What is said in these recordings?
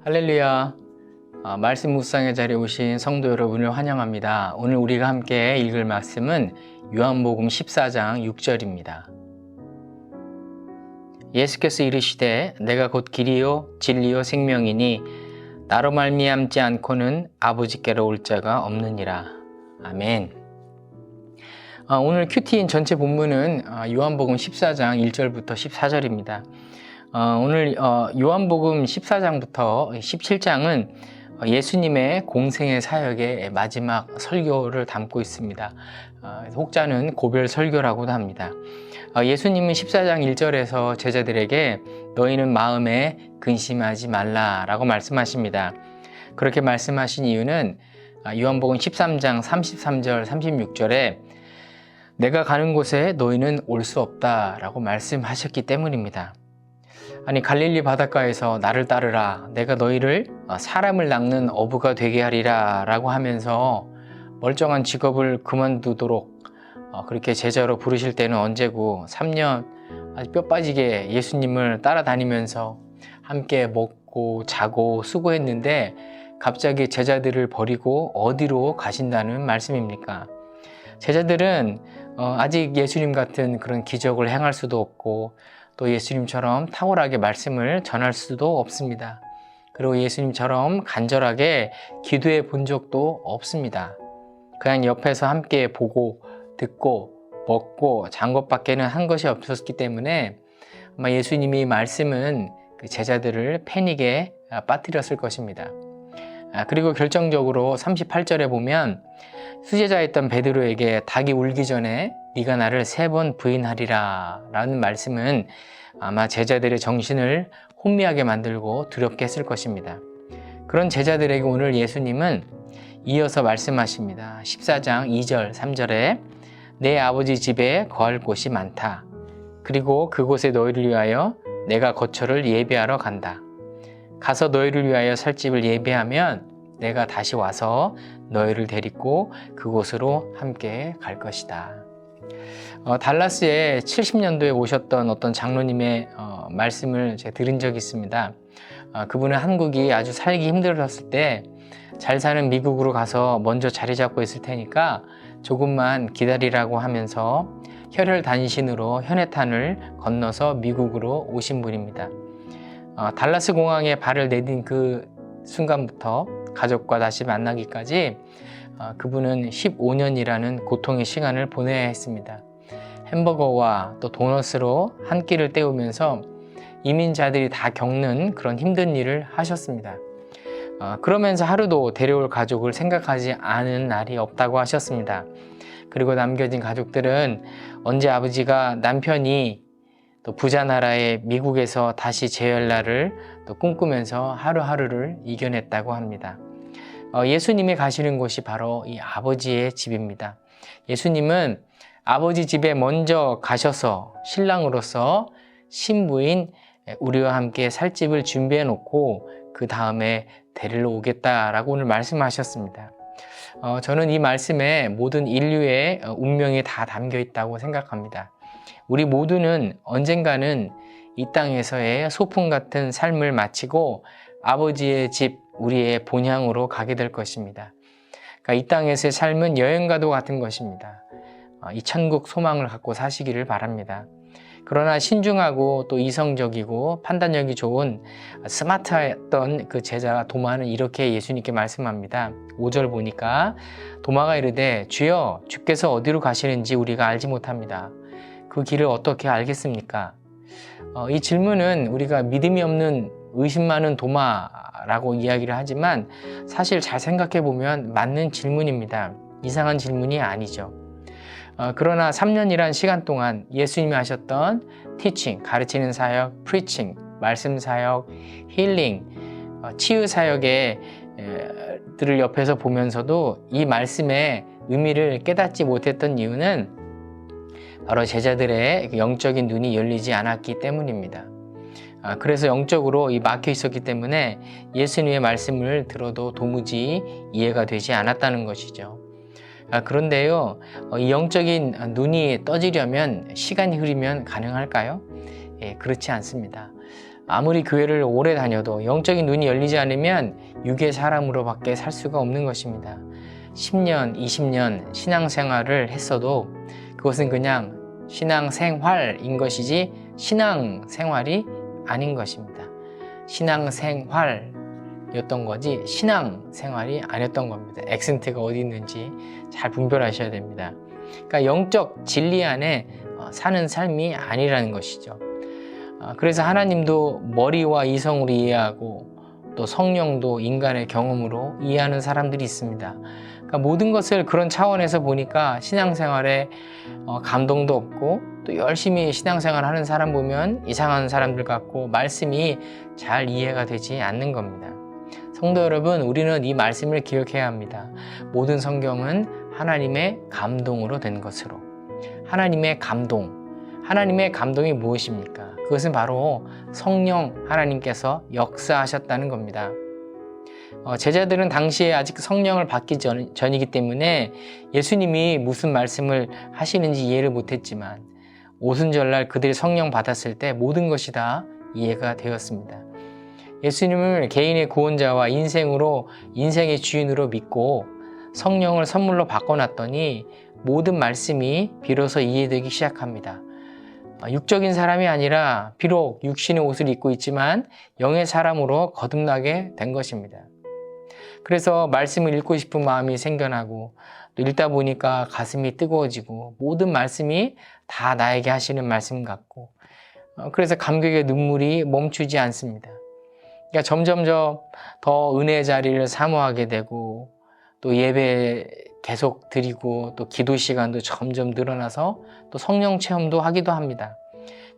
할렐루야. 말씀 묵상의 자리에 오신 성도 여러분을 환영합니다. 오늘 우리가 함께 읽을 말씀은 요한복음 14장 6절입니다. 예수께서 이르시되 내가 곧 길이요 진리요 생명이니 나로 말미암지 않고는 아버지께로 올 자가 없느니라. 아멘. 오늘 큐티인 전체 본문은 요한복음 14장 1절부터 14절입니다. 오늘 요한복음 14장부터 17장은 예수님의 공생의 사역의 마지막 설교를 담고 있습니다. 혹자는 고별 설교라고도 합니다. 예수님은 14장 1절에서 제자들에게 너희는 마음에 근심하지 말라라고 말씀하십니다. 그렇게 말씀하신 이유는 요한복음 13장 33절 36절에 내가 가는 곳에 너희는 올 수 없다라고 말씀하셨기 때문입니다. 아니 갈릴리 바닷가에서 나를 따르라 내가 너희를 사람을 낚는 어부가 되게 하리라 라고 하면서 멀쩡한 직업을 그만두도록 그렇게 제자로 부르실 때는 언제고 3년 아주 뼈 빠지게 예수님을 따라다니면서 함께 먹고 자고 수고했는데 갑자기 제자들을 버리고 어디로 가신다는 말씀입니까? 제자들은 아직 예수님 같은 그런 기적을 행할 수도 없고 또 예수님처럼 탁월하게 말씀을 전할 수도 없습니다. 그리고 예수님처럼 간절하게 기도해 본 적도 없습니다. 그냥 옆에서 함께 보고 듣고 먹고 잔 것밖에는 한 것이 없었기 때문에 아마 예수님이 말씀은 그 제자들을 패닉에 빠뜨렸을 것입니다. 그리고 결정적으로 38절에 보면 수제자였던 베드로에게 닭이 울기 전에 네가 나를 3번 부인하리라 라는 말씀은 아마 제자들의 정신을 혼미하게 만들고 두렵게 했을 것입니다. 그런 제자들에게 오늘 예수님은 이어서 말씀하십니다. 14장 2절 3절에 내 아버지 집에 거할 곳이 많다. 그리고 그곳에 너희를 위하여 내가 거처를 예비하러 간다. 가서 너희를 위하여 살 집을 예비하면 내가 다시 와서 너희를 데리고 그곳으로 함께 갈 것이다. 달라스에 70년도에 오셨던 어떤 장로님의 말씀을 제가 들은 적이 있습니다. 그분은 한국이 아주 살기 힘들었을 때 잘 사는 미국으로 가서 먼저 자리 잡고 있을 테니까 조금만 기다리라고 하면서 혈혈단신으로 현해탄을 건너서 미국으로 오신 분입니다. 달라스 공항에 발을 내딘 그 순간부터 가족과 다시 만나기까지 그분은 15년이라는 고통의 시간을 보내야 했습니다. 햄버거와 또 도넛으로 한 끼를 때우면서 이민자들이 다 겪는 그런 힘든 일을 하셨습니다. 그러면서 하루도 데려올 가족을 생각하지 않은 날이 없다고 하셨습니다. 그리고 남겨진 가족들은 언제 아버지가 남편이 또 부자 나라의 미국에서 다시 재회할 날을 또 꿈꾸면서 하루하루를 이겨냈다고 합니다. 예수님이 가시는 곳이 바로 이 아버지의 집입니다. 예수님은 아버지 집에 먼저 가셔서 신랑으로서 신부인 우리와 함께 살 집을 준비해 놓고 그 다음에 데리러 오겠다라고 오늘 말씀하셨습니다. 저는 이 말씀에 모든 인류의 운명이 다 담겨 있다고 생각합니다. 우리 모두는 언젠가는 이 땅에서의 소풍 같은 삶을 마치고 아버지의 집, 우리의 본향으로 가게 될 것입니다. 그러니까 이 땅에서의 삶은 여행과도 같은 것입니다. 이 천국 소망을 갖고 사시기를 바랍니다. 그러나 신중하고 또 이성적이고 판단력이 좋은 스마트했던 그 제자 도마는 이렇게 예수님께 말씀합니다. 5절 보니까 도마가 이르되 주여 주께서 어디로 가시는지 우리가 알지 못합니다. 그 길을 어떻게 알겠습니까? 이 질문은 우리가 믿음이 없는 의심 많은 도마라고 이야기를 하지만 사실 잘 생각해 보면 맞는 질문입니다. 이상한 질문이 아니죠. 그러나 3년이란 시간 동안 예수님이 하셨던 teaching, 가르치는 사역, preaching, 말씀 사역, healing, 치유 사역의 들을 옆에서 보면서도 이 말씀의 의미를 깨닫지 못했던 이유는 바로 제자들의 영적인 눈이 열리지 않았기 때문입니다. 그래서 영적으로 막혀 있었기 때문에 예수님의 말씀을 들어도 도무지 이해가 되지 않았다는 것이죠. 그런데요, 이 영적인 눈이 떠지려면 시간이 흐르면 가능할까요? 그렇지 않습니다. 아무리 교회를 오래 다녀도 영적인 눈이 열리지 않으면 육의 사람으로밖에 살 수가 없는 것입니다. 10년, 20년 신앙생활을 했어도 그것은 그냥 신앙생활인 것이지 신앙생활이 아닌 것입니다. 신앙생활이었던 거지 신앙생활이 아니었던 겁니다. 액센트가 어디 있는지 잘 분별하셔야 됩니다. 그러니까 영적 진리 안에 사는 삶이 아니라는 것이죠. 그래서 하나님도 머리와 이성으로 이해하고 또 성령도 인간의 경험으로 이해하는 사람들이 있습니다. 그러니까 모든 것을 그런 차원에서 보니까 신앙생활에 감동도 없고 또 열심히 신앙생활 하는 사람 보면 이상한 사람들 같고 말씀이 잘 이해가 되지 않는 겁니다. 성도 여러분, 우리는 이 말씀을 기억해야 합니다. 모든 성경은 하나님의 감동으로 된 것으로. 하나님의 감동이 무엇입니까? 그것은 바로 성령 하나님께서 역사하셨다는 겁니다. 제자들은 당시에 아직 성령을 받기 전이기 때문에 예수님이 무슨 말씀을 하시는지 이해를 못했지만 오순절날 그들이 성령 받았을 때 모든 것이 다 이해가 되었습니다. 예수님을 개인의 구원자와 인생의 주인으로 믿고 성령을 선물로 바꿔놨더니 모든 말씀이 비로소 이해되기 시작합니다. 육적인 사람이 아니라 비록 육신의 옷을 입고 있지만 영의 사람으로 거듭나게 된 것입니다. 그래서 말씀을 읽고 싶은 마음이 생겨나고 또 읽다 보니까 가슴이 뜨거워지고 모든 말씀이 다 나에게 하시는 말씀 같고 그래서 감격의 눈물이 멈추지 않습니다. 그러니까 점점 더 은혜의 자리를 사모하게 되고 또 예배 계속 드리고 또 기도 시간도 점점 늘어나서 또 성령 체험도 하기도 합니다.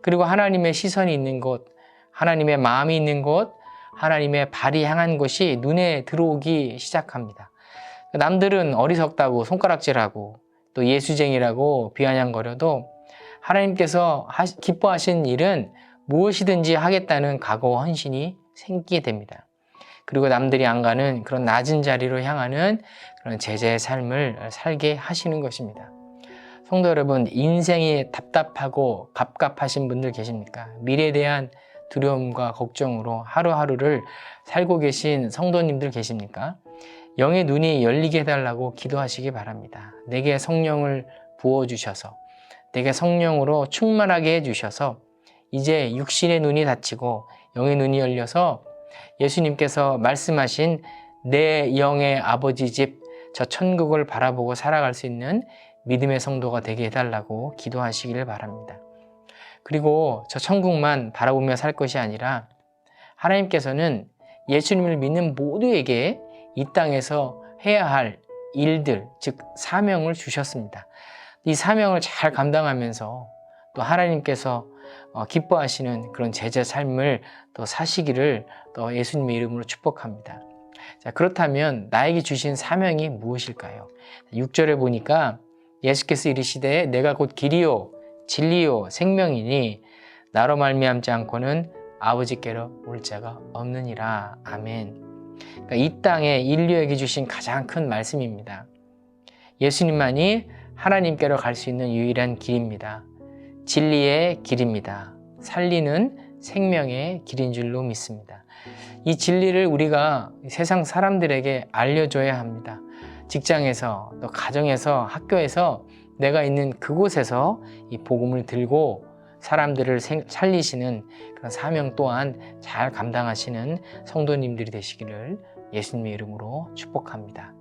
그리고 하나님의 시선이 있는 곳, 하나님의 마음이 있는 곳, 하나님의 발이 향한 곳이 눈에 들어오기 시작합니다. 남들은 어리석다고 손가락질하고 또 예수쟁이라고 비아냥거려도 하나님께서 기뻐하시는 일은 무엇이든지 하겠다는 각오와 헌신이 생기게 됩니다. 그리고 남들이 안 가는 그런 낮은 자리로 향하는 그런 제자의 삶을 살게 하시는 것입니다. 성도 여러분, 인생이 답답하고 갑갑하신 분들 계십니까? 미래에 대한 두려움과 걱정으로 하루하루를 살고 계신 성도님들 계십니까? 영의 눈이 열리게 해달라고 기도하시기 바랍니다. 내게 성령을 부어주셔서 내게 성령으로 충만하게 해주셔서 이제 육신의 눈이 닫히고 영의 눈이 열려서 예수님께서 말씀하신 내 영의 아버지 집 저 천국을 바라보고 살아갈 수 있는 믿음의 성도가 되게 해달라고 기도하시기를 바랍니다. 그리고 저 천국만 바라보며 살 것이 아니라 하나님께서는 예수님을 믿는 모두에게 이 땅에서 해야 할 일들, 즉 사명을 주셨습니다. 이 사명을 잘 감당하면서 또 하나님께서 기뻐하시는 그런 제자 삶을 또 사시기를 또 예수님의 이름으로 축복합니다. 자, 그렇다면 나에게 주신 사명이 무엇일까요? 6절에 보니까 예수께서 이르시되 내가 곧 길이요 진리요 생명이니 나로 말미암지 않고는 아버지께로 올 자가 없느니라. 아멘. 그러니까 이 땅에 인류에게 주신 가장 큰 말씀입니다. 예수님만이 하나님께로 갈 수 있는 유일한 길입니다. 진리의 길입니다. 살리는 생명의 길인 줄로 믿습니다. 이 진리를 우리가 세상 사람들에게 알려줘야 합니다. 직장에서, 또 가정에서, 학교에서 내가 있는 그곳에서 이 복음을 들고 사람들을 살리시는 그런 사명 또한 잘 감당하시는 성도님들이 되시기를 예수님의 이름으로 축복합니다.